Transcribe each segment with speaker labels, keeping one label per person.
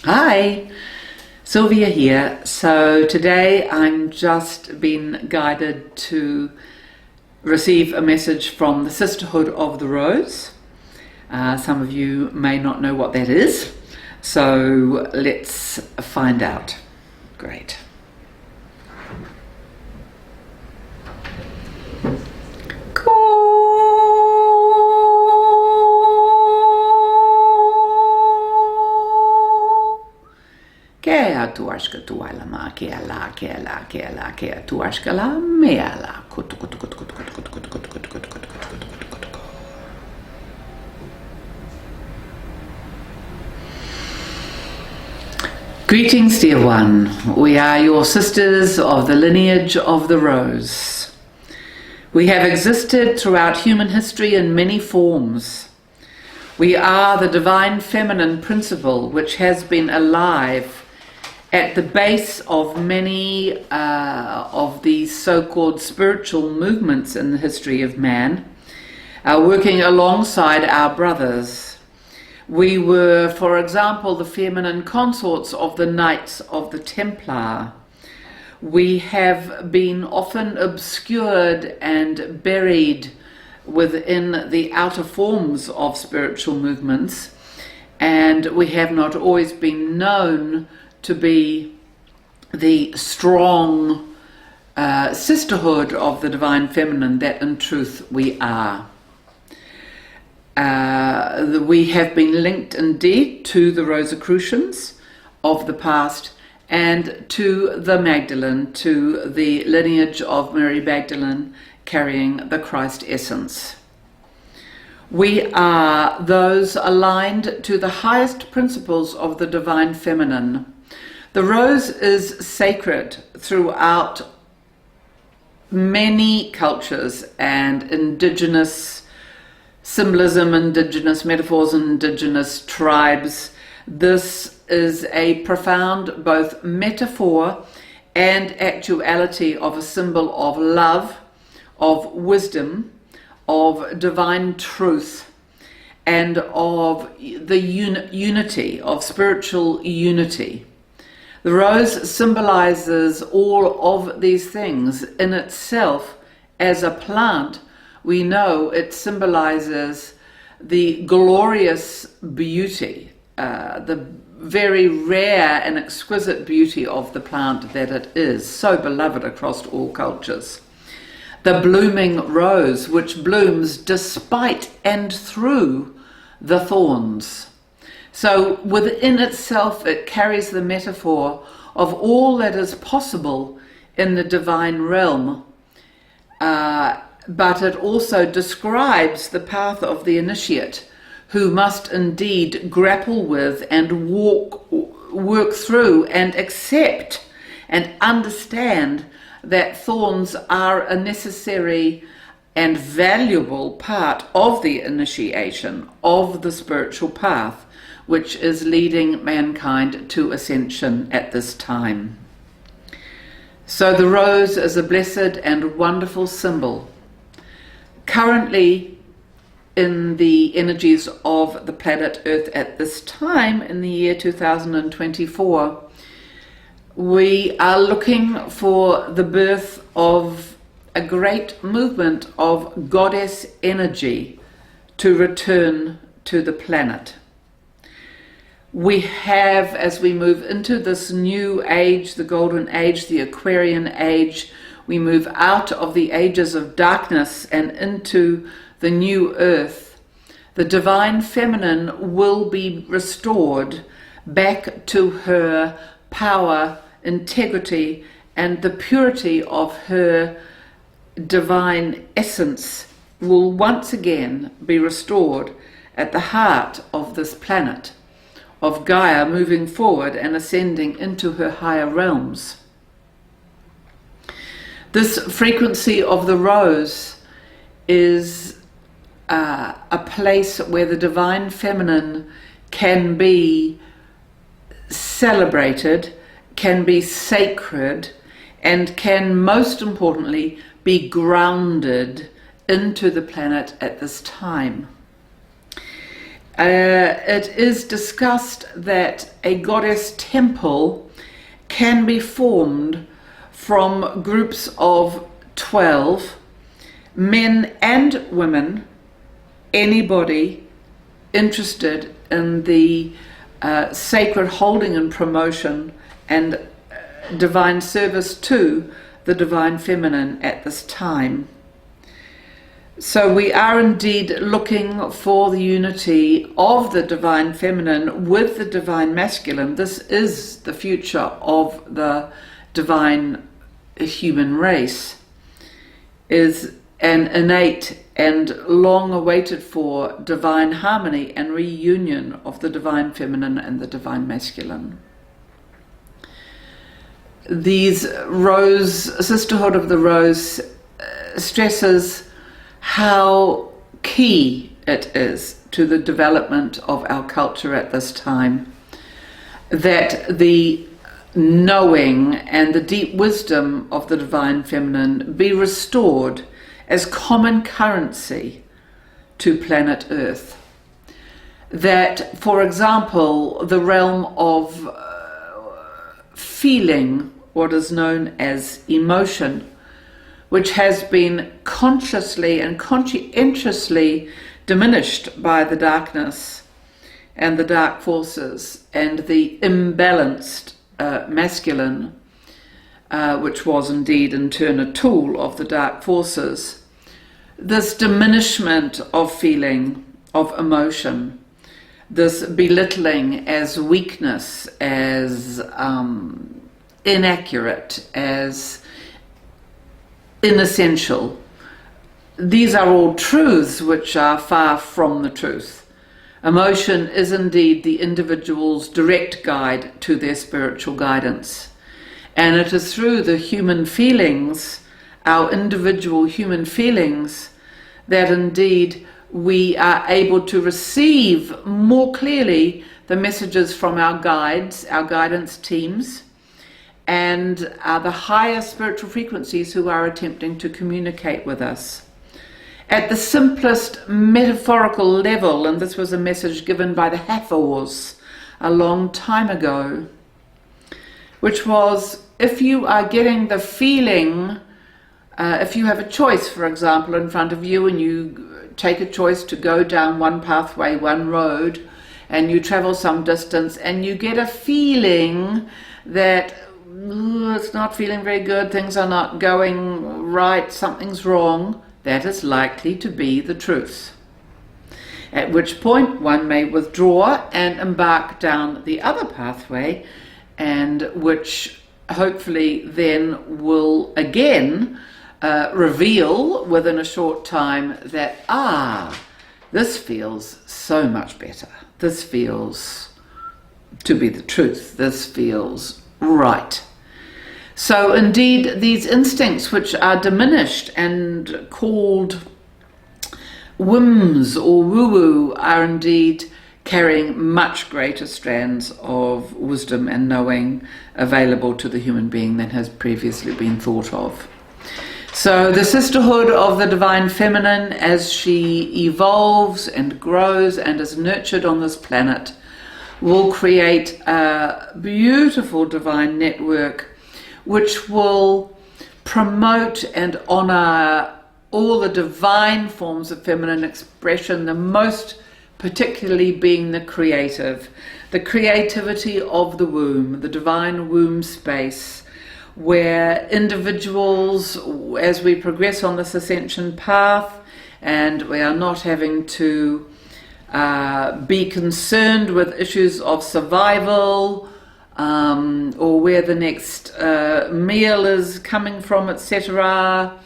Speaker 1: Hi, Sylvia here. So today I'm just been guided to receive a message from the Sisterhood of the Rose. Some of you may not know what that is, so let's find out. Great. Kea tuaska tuaila maa keala keala keala kea tuaska la meala kutu kutu kutu kutu kutu kutu kutu kutu kutu kutu kutu kutu kutu kutu. Greetings, dear one. We are your sisters of the lineage of the rose. We have existed throughout human history in many forms. We are the divine feminine principle which has been alive at the base of many of these so-called spiritual movements in the history of man, working alongside our brothers. We were, for example, the feminine consorts of the Knights of the Templar. We have been often obscured and buried within the outer forms of spiritual movements, and we have not always been known to be the strong sisterhood of the divine feminine that in truth we are. We have been linked indeed to the Rosicrucians of the past and to the Magdalene, to the lineage of Mary Magdalene carrying the Christ essence. We are those aligned to the highest principles of the divine feminine. The rose is sacred throughout many cultures and indigenous symbolism, indigenous metaphors, indigenous tribes. This is a profound both metaphor and actuality of a symbol of love, of wisdom, of divine truth, and of the unity, of spiritual unity. The rose symbolizes all of these things in itself. As a plant, we know it symbolizes the glorious beauty, the very rare and exquisite beauty of the plant that it is, so beloved across all cultures. The blooming rose, which blooms despite and through the thorns. So within itself, it carries the metaphor of all that is possible in the divine realm, but it also describes the path of the initiate, who must indeed grapple with and work through and accept and understand that thorns are a necessary and valuable part of the initiation of the spiritual path, which is leading mankind to ascension at this time. So the rose is a blessed and wonderful symbol. Currently, in the energies of the planet Earth at this time, in the year 2024, we are looking for the birth of a great movement of goddess energy to return to the planet. We have, as we move into this new age, the golden age, the Aquarian age, we move out of the ages of darkness and into the new earth. The divine feminine will be restored back to her power, integrity, and the purity of her divine essence will once again be restored at the heart of this planet, of Gaia, moving forward and ascending into her higher realms. This frequency of the rose is a place where the divine feminine can be celebrated, can be sacred, and can, most importantly, be grounded into the planet at this time. it is discussed that a goddess temple can be formed from groups of 12, men and women, anybody interested in the sacred holding and promotion and divine service to the divine feminine at this time. So we are indeed looking for the unity of the divine feminine with the divine masculine. This is the future of the divine human race, is an innate and long awaited for divine harmony and reunion of the divine feminine and the divine masculine. These Sisterhood of the Rose stresses how key it is to the development of our culture at this time that the knowing and the deep wisdom of the divine feminine be restored as common currency to planet Earth. That, for example, the realm of feeling, what is known as emotion, which has been consciously and conscientiously diminished by the darkness and the dark forces and the imbalanced masculine, which was indeed in turn a tool of the dark forces. This diminishment of feeling, of emotion, this belittling as weakness, as inaccurate, as inessential. These are all truths which are far from the truth. Emotion is indeed the individual's direct guide to their spiritual guidance. And it is through the human feelings, our individual human feelings, that indeed we are able to receive more clearly the messages from our guides, our guidance teams, and the higher spiritual frequencies who are attempting to communicate with us. At the simplest metaphorical level, and this was a message given by the Hathors a long time ago, which was, if you are getting the feeling, if you have a choice, for example, in front of you, and you take a choice to go down one pathway, one road, and you travel some distance, and you get a feeling that it's not feeling very good, things are not going right, something's wrong, that is likely to be the truth. At which point one may withdraw and embark down the other pathway, and which hopefully then will again reveal within a short time that, this feels so much better. This feels to be the truth. This feels right. So indeed, these instincts which are diminished and called whims or woo-woo are indeed carrying much greater strands of wisdom and knowing available to the human being than has previously been thought of. So the sisterhood of the divine feminine, as she evolves and grows and is nurtured on this planet, will create a beautiful divine network which will promote and honor all the divine forms of feminine expression, the most particularly being the creativity of the womb, the divine womb space, where individuals, as we progress on this ascension path, and we are not having to be concerned with issues of survival, or where the next meal is coming from, etc.,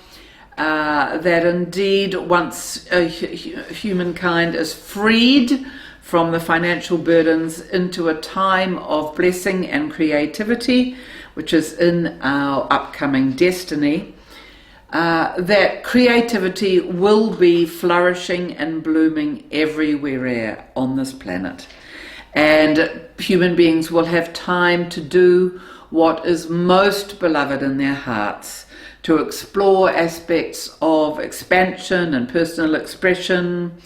Speaker 1: that indeed once humankind is freed from the financial burdens into a time of blessing and creativity, which is in our upcoming destiny, that creativity will be flourishing and blooming everywhere on this planet. And human beings will have time to do what is most beloved in their hearts, to explore aspects of expansion and personal expression,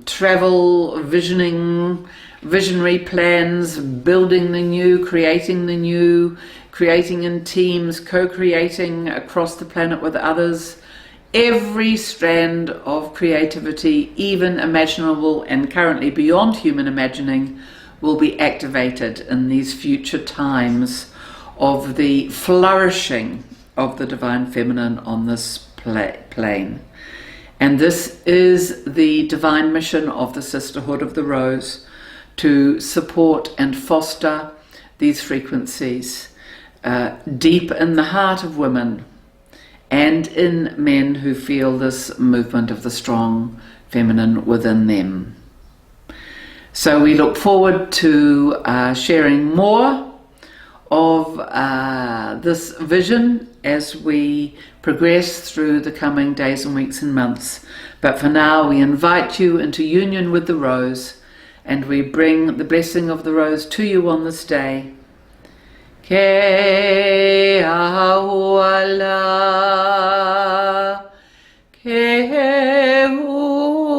Speaker 1: travel, visionary plans, building the new, creating in teams, co-creating across the planet with others. Every strand of creativity, even imaginable and currently beyond human imagining, will be activated in these future times of the flourishing of the divine feminine on this plane. And this is the divine mission of the Sisterhood of the Rose, to support and foster these frequencies deep in the heart of women and in men who feel this movement of the strong feminine within them. So we look forward to sharing more of this vision as we progress through the coming days and weeks and months. But for now, we invite you into union with the Rose, and we bring the blessing of the Rose to you on this day. Ke awala, ke awala,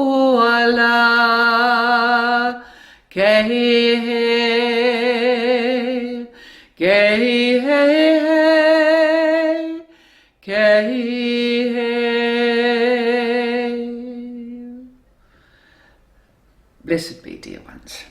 Speaker 1: Blessed be, dear ones.